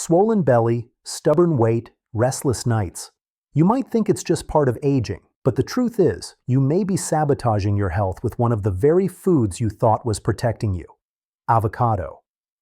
Swollen belly, stubborn weight, restless nights. You might think it's just part of aging, but the truth is, you may be sabotaging your health with one of the very foods you thought was protecting you. Avocado.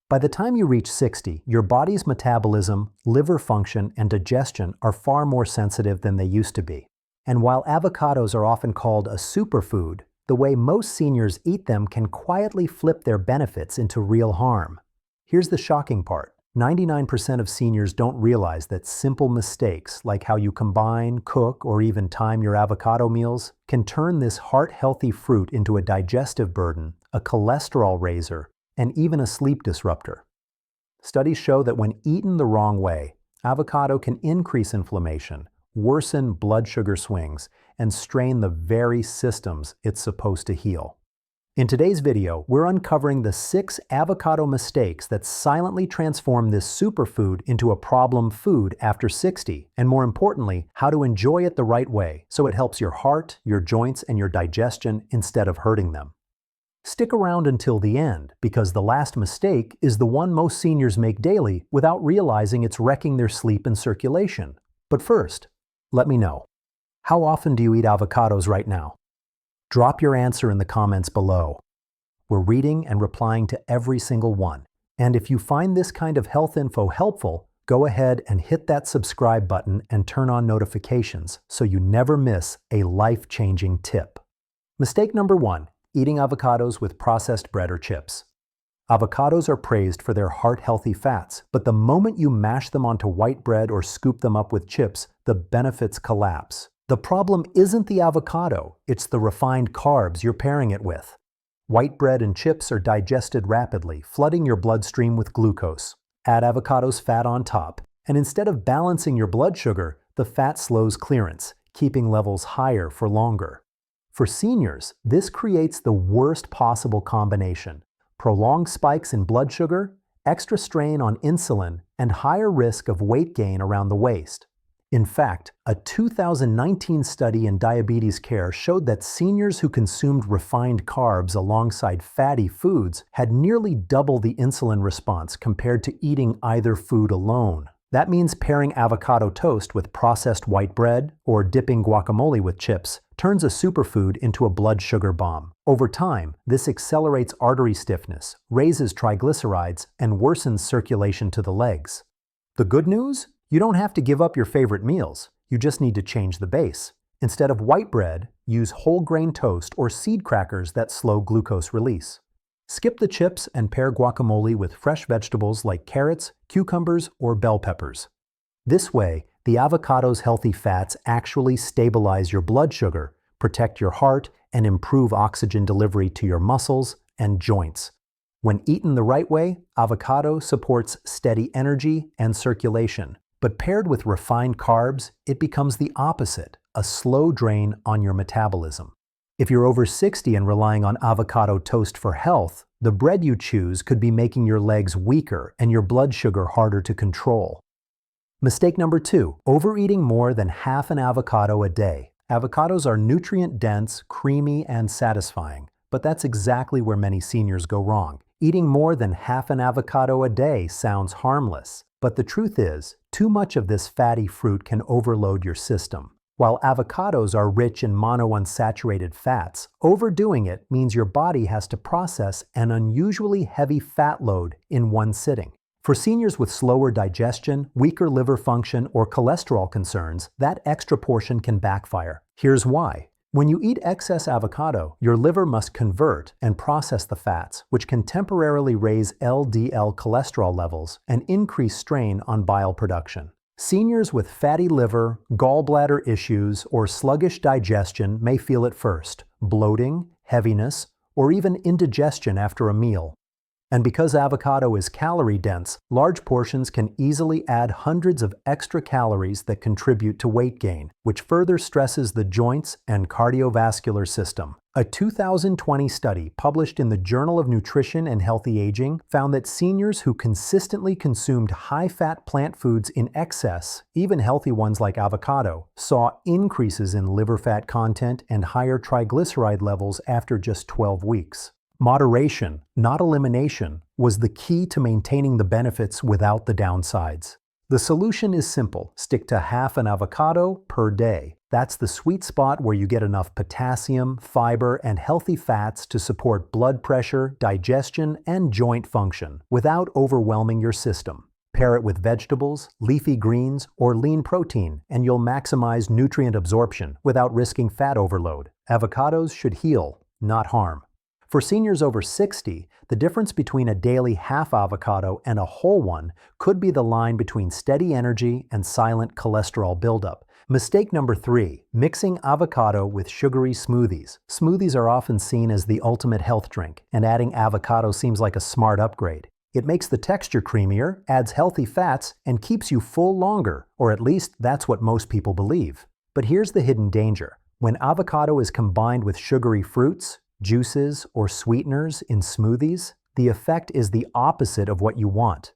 By the time you reach 60, your body's metabolism, liver function, and digestion are far more sensitive than they used to be. And while avocados are often called a superfood, the way most seniors eat them can quietly flip their benefits into real harm. Here's the shocking part. 99% of seniors don't realize that simple mistakes, like how you combine, cook, or even time your avocado meals, can turn this heart-healthy fruit into a digestive burden, a cholesterol raiser, and even a sleep disruptor. Studies show that when eaten the wrong way, avocado can increase inflammation, worsen blood sugar swings, and strain the very systems it's supposed to heal. In today's video, we're uncovering the 6 avocado mistakes that silently transform this superfood into a problem food after 60, and more importantly, how to enjoy it the right way so it helps your heart, your joints, and your digestion instead of hurting them. Stick around until the end, because the last mistake is the one most seniors make daily without realizing it's wrecking their sleep and circulation. But first, let me know. How often do you eat avocados right now? Drop your answer in the comments below. We're reading and replying to every single one. And if you find this kind of health info helpful, go ahead and hit that subscribe button and turn on notifications so you never miss a life-changing tip. Mistake number 1. Eating avocados with processed bread or chips. Avocados are praised for their heart-healthy fats, but the moment you mash them onto white bread or scoop them up with chips, the benefits collapse. The problem isn't the avocado, it's the refined carbs you're pairing it with. White bread and chips are digested rapidly, flooding your bloodstream with glucose. Add avocado's fat on top, and instead of balancing your blood sugar, the fat slows clearance, keeping levels higher for longer. For seniors, this creates the worst possible combination: prolonged spikes in blood sugar, extra strain on insulin, and higher risk of weight gain around the waist. In fact, a 2019 study in diabetes care showed that seniors who consumed refined carbs alongside fatty foods had nearly double the insulin response compared to eating either food alone. That means pairing avocado toast with processed white bread or dipping guacamole with chips turns a superfood into a blood sugar bomb. Over time, this accelerates artery stiffness, raises triglycerides, and worsens circulation to the legs. The good news? You don't have to give up your favorite meals. You just need to change the base. Instead of white bread, use whole grain toast or seed crackers that slow glucose release. Skip the chips and pair guacamole with fresh vegetables like carrots, cucumbers, or bell peppers. This way, the avocado's healthy fats actually stabilize your blood sugar, protect your heart, and improve oxygen delivery to your muscles and joints. When eaten the right way, avocado supports steady energy and circulation. But paired with refined carbs, it becomes the opposite, a slow drain on your metabolism. If you're over 60 and relying on avocado toast for health, the bread you choose could be making your legs weaker and your blood sugar harder to control. Mistake number 2, overeating more than half an avocado a day. Avocados are nutrient-dense, creamy, and satisfying, but that's exactly where many seniors go wrong. Eating more than half an avocado a day sounds harmless, but the truth is, too much of this fatty fruit can overload your system. While avocados are rich in monounsaturated fats, overdoing it means your body has to process an unusually heavy fat load in one sitting. For seniors with slower digestion, weaker liver function, or cholesterol concerns, that extra portion can backfire. Here's why. When you eat excess avocado, your liver must convert and process the fats, which can temporarily raise LDL cholesterol levels and increase strain on bile production. Seniors with fatty liver, gallbladder issues, or sluggish digestion may feel it first: bloating, heaviness, or even indigestion after a meal. And because avocado is calorie-dense, large portions can easily add hundreds of extra calories that contribute to weight gain, which further stresses the joints and cardiovascular system. A 2020 study published in the Journal of Nutrition and Healthy Aging found that seniors who consistently consumed high-fat plant foods in excess, even healthy ones like avocado, saw increases in liver fat content and higher triglyceride levels after just 12 weeks. Moderation, not elimination, was the key to maintaining the benefits without the downsides. The solution is simple. Stick to half an avocado per day. That's the sweet spot where you get enough potassium, fiber, and healthy fats to support blood pressure, digestion, and joint function without overwhelming your system. Pair it with vegetables, leafy greens, or lean protein, and you'll maximize nutrient absorption without risking fat overload. Avocados should heal, not harm. For seniors over 60, the difference between a daily half avocado and a whole one could be the line between steady energy and silent cholesterol buildup. Mistake number 3, mixing avocado with sugary smoothies. Smoothies are often seen as the ultimate health drink, and adding avocado seems like a smart upgrade. It makes the texture creamier, adds healthy fats, and keeps you full longer, or at least that's what most people believe. But here's the hidden danger. When avocado is combined with sugary fruits, juices, or sweeteners in smoothies, the effect is the opposite of what you want.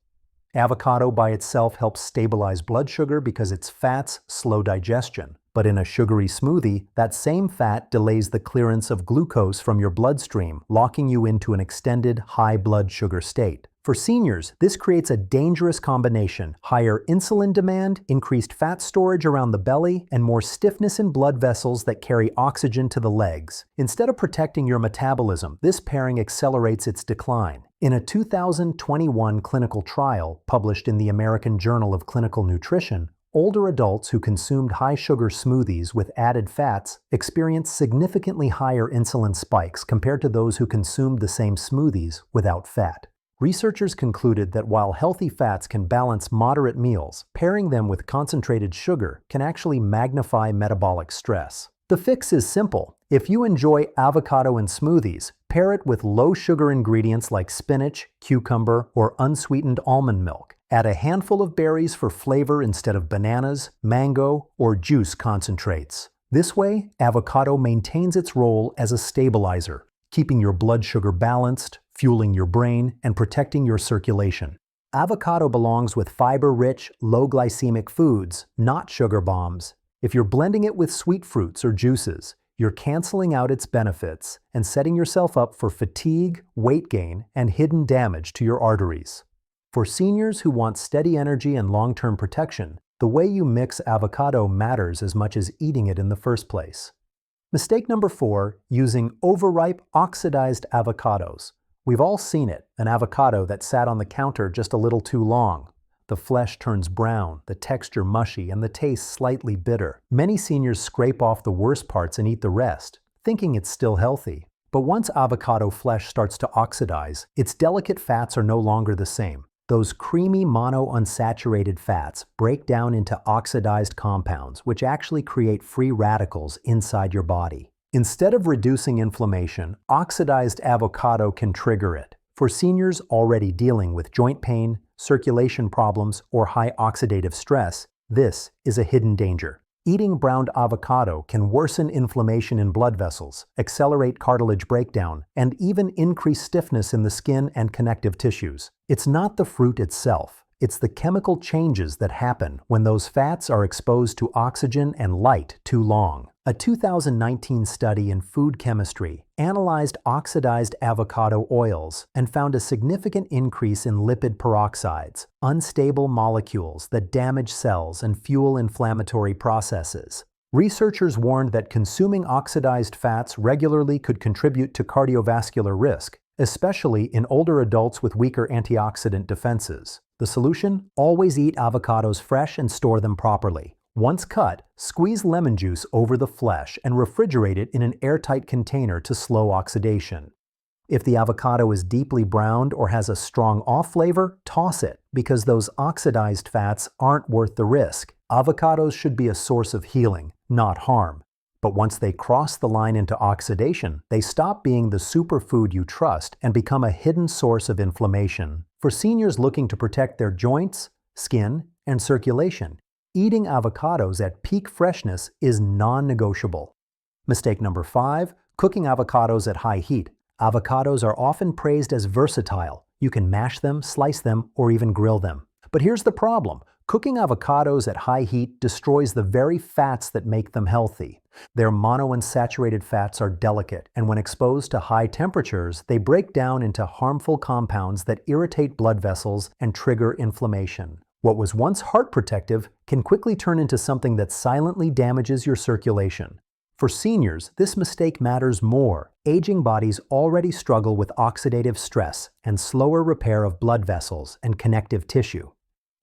Avocado by itself helps stabilize blood sugar because its fats slow digestion. But in a sugary smoothie, that same fat delays the clearance of glucose from your bloodstream, locking you into an extended high blood sugar state. For seniors, this creates a dangerous combination: higher insulin demand, increased fat storage around the belly, and more stiffness in blood vessels that carry oxygen to the legs. Instead of protecting your metabolism, this pairing accelerates its decline. In a 2021 clinical trial published in the American Journal of Clinical Nutrition, older adults who consumed high-sugar smoothies with added fats experienced significantly higher insulin spikes compared to those who consumed the same smoothies without fat. Researchers concluded that while healthy fats can balance moderate meals, pairing them with concentrated sugar can actually magnify metabolic stress. The fix is simple. If you enjoy avocado in smoothies, pair it with low-sugar ingredients like spinach, cucumber, or unsweetened almond milk. Add a handful of berries for flavor instead of bananas, mango, or juice concentrates. This way, avocado maintains its role as a stabilizer, keeping your blood sugar balanced, fueling your brain, and protecting your circulation. Avocado belongs with fiber-rich, low-glycemic foods, not sugar bombs. If you're blending it with sweet fruits or juices, you're canceling out its benefits and setting yourself up for fatigue, weight gain, and hidden damage to your arteries. For seniors who want steady energy and long-term protection, the way you mix avocado matters as much as eating it in the first place. Mistake number 4, using overripe, oxidized avocados. We've all seen it, an avocado that sat on the counter just a little too long. The flesh turns brown, the texture mushy, and the taste slightly bitter. Many seniors scrape off the worst parts and eat the rest, thinking it's still healthy. But once avocado flesh starts to oxidize, its delicate fats are no longer the same. Those creamy monounsaturated fats break down into oxidized compounds, which actually create free radicals inside your body. Instead of reducing inflammation, oxidized avocado can trigger it. For seniors already dealing with joint pain, circulation problems, or high oxidative stress, this is a hidden danger. Eating browned avocado can worsen inflammation in blood vessels, accelerate cartilage breakdown, and even increase stiffness in the skin and connective tissues. It's not the fruit itself. It's the chemical changes that happen when those fats are exposed to oxygen and light too long. A 2019 study in food chemistry analyzed oxidized avocado oils and found a significant increase in lipid peroxides, unstable molecules that damage cells and fuel inflammatory processes. Researchers warned that consuming oxidized fats regularly could contribute to cardiovascular risk, especially in older adults with weaker antioxidant defenses. The solution? Always eat avocados fresh and store them properly. Once cut, squeeze lemon juice over the flesh and refrigerate it in an airtight container to slow oxidation. If the avocado is deeply browned or has a strong off flavor, toss it, because those oxidized fats aren't worth the risk. Avocados should be a source of healing, not harm. But once they cross the line into oxidation, they stop being the superfood you trust and become a hidden source of inflammation. For seniors looking to protect their joints, skin, and circulation, eating avocados at peak freshness is non-negotiable. Mistake number 5, cooking avocados at high heat. Avocados are often praised as versatile. You can mash them, slice them, or even grill them. But here's the problem. Cooking avocados at high heat destroys the very fats that make them healthy. Their monounsaturated fats are delicate, and when exposed to high temperatures, they break down into harmful compounds that irritate blood vessels and trigger inflammation. What was once heart protective can quickly turn into something that silently damages your circulation. For seniors, this mistake matters more. Aging bodies already struggle with oxidative stress and slower repair of blood vessels and connective tissue.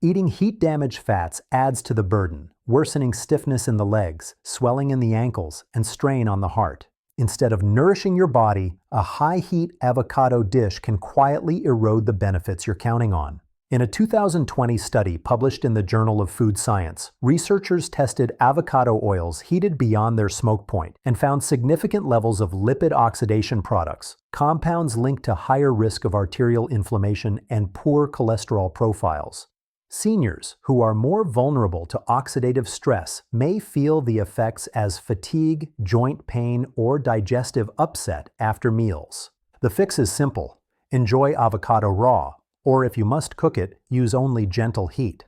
Eating heat-damaged fats adds to the burden, worsening stiffness in the legs, swelling in the ankles, and strain on the heart. Instead of nourishing your body, a high-heat avocado dish can quietly erode the benefits you're counting on. In a 2020 study published in the Journal of Food Science, researchers tested avocado oils heated beyond their smoke point and found significant levels of lipid oxidation products, compounds linked to higher risk of arterial inflammation and poor cholesterol profiles. Seniors, who are more vulnerable to oxidative stress, may feel the effects as fatigue, joint pain, or digestive upset after meals. The fix is simple. Enjoy avocado raw, or if you must cook it, use only gentle heat.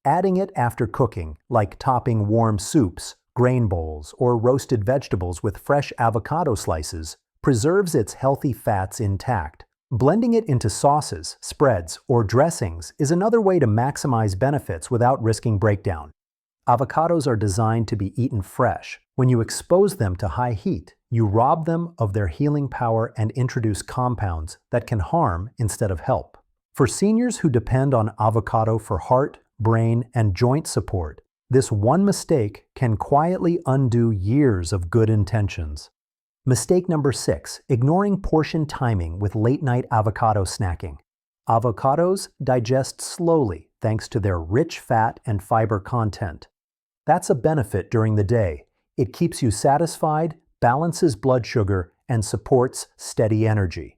Adding it after cooking, like topping warm soups, grain bowls, or roasted vegetables with fresh avocado slices, preserves its healthy fats intact. Blending it into sauces, spreads, or dressings is another way to maximize benefits without risking breakdown. Avocados are designed to be eaten fresh. When you expose them to high heat, you rob them of their healing power and introduce compounds that can harm instead of help. For seniors who depend on avocado for heart, brain, and joint support, this one mistake can quietly undo years of good intentions. Mistake number 6, ignoring portion timing with late-night avocado snacking. Avocados digest slowly thanks to their rich fat and fiber content. That's a benefit during the day. It keeps you satisfied, balances blood sugar, and supports steady energy.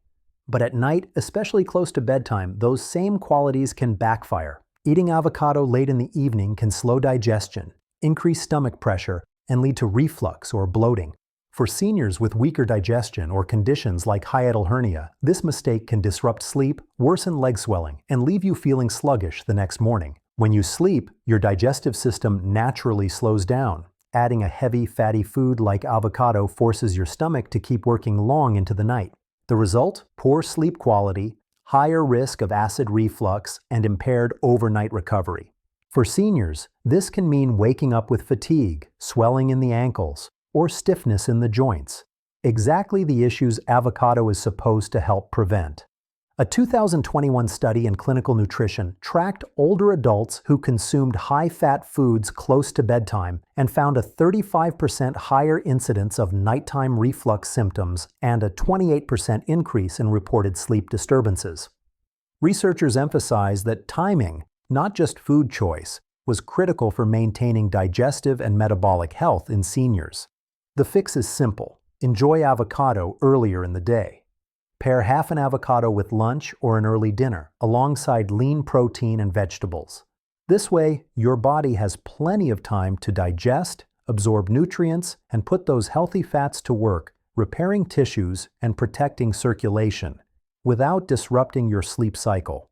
But at night, especially close to bedtime, those same qualities can backfire. Eating avocado late in the evening can slow digestion, increase stomach pressure, and lead to reflux or bloating. For seniors with weaker digestion or conditions like hiatal hernia, this mistake can disrupt sleep, worsen leg swelling, and leave you feeling sluggish the next morning. When you sleep, your digestive system naturally slows down. Adding a heavy, fatty food like avocado forces your stomach to keep working long into the night. The result? Poor sleep quality, higher risk of acid reflux, and impaired overnight recovery. For seniors, this can mean waking up with fatigue, swelling in the ankles, or stiffness in the joints. Exactly the issues avocado is supposed to help prevent. A 2021 study in clinical nutrition tracked older adults who consumed high-fat foods close to bedtime and found a 35% higher incidence of nighttime reflux symptoms and a 28% increase in reported sleep disturbances. Researchers emphasize that timing, not just food choice, was critical for maintaining digestive and metabolic health in seniors. The fix is simple. Enjoy avocado earlier in the day. Pair half an avocado with lunch or an early dinner, alongside lean protein and vegetables. This way, your body has plenty of time to digest, absorb nutrients, and put those healthy fats to work, repairing tissues and protecting circulation, without disrupting your sleep cycle.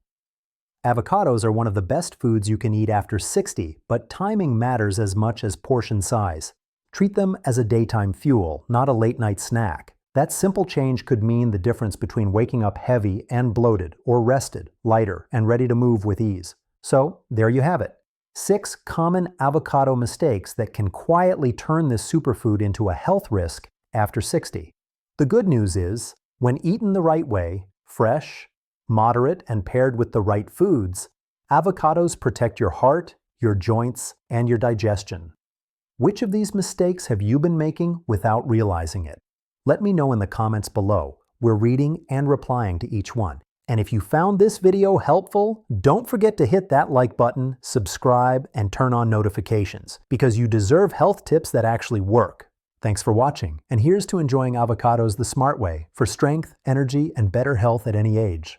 Avocados are one of the best foods you can eat after 60, but timing matters as much as portion size. Treat them as a daytime fuel, not a late-night snack. That simple change could mean the difference between waking up heavy and bloated, or rested, lighter, and ready to move with ease. So, there you have it. 6 common avocado mistakes that can quietly turn this superfood into a health risk after 60. The good news is, when eaten the right way, fresh, moderate, and paired with the right foods, avocados protect your heart, your joints, and your digestion. Which of these mistakes have you been making without realizing it? Let me know in the comments below. We're reading and replying to each one. And if you found this video helpful, don't forget to hit that like button, subscribe, and turn on notifications, because you deserve health tips that actually work. Thanks for watching, and here's to enjoying avocados the smart way for strength, energy, and better health at any age.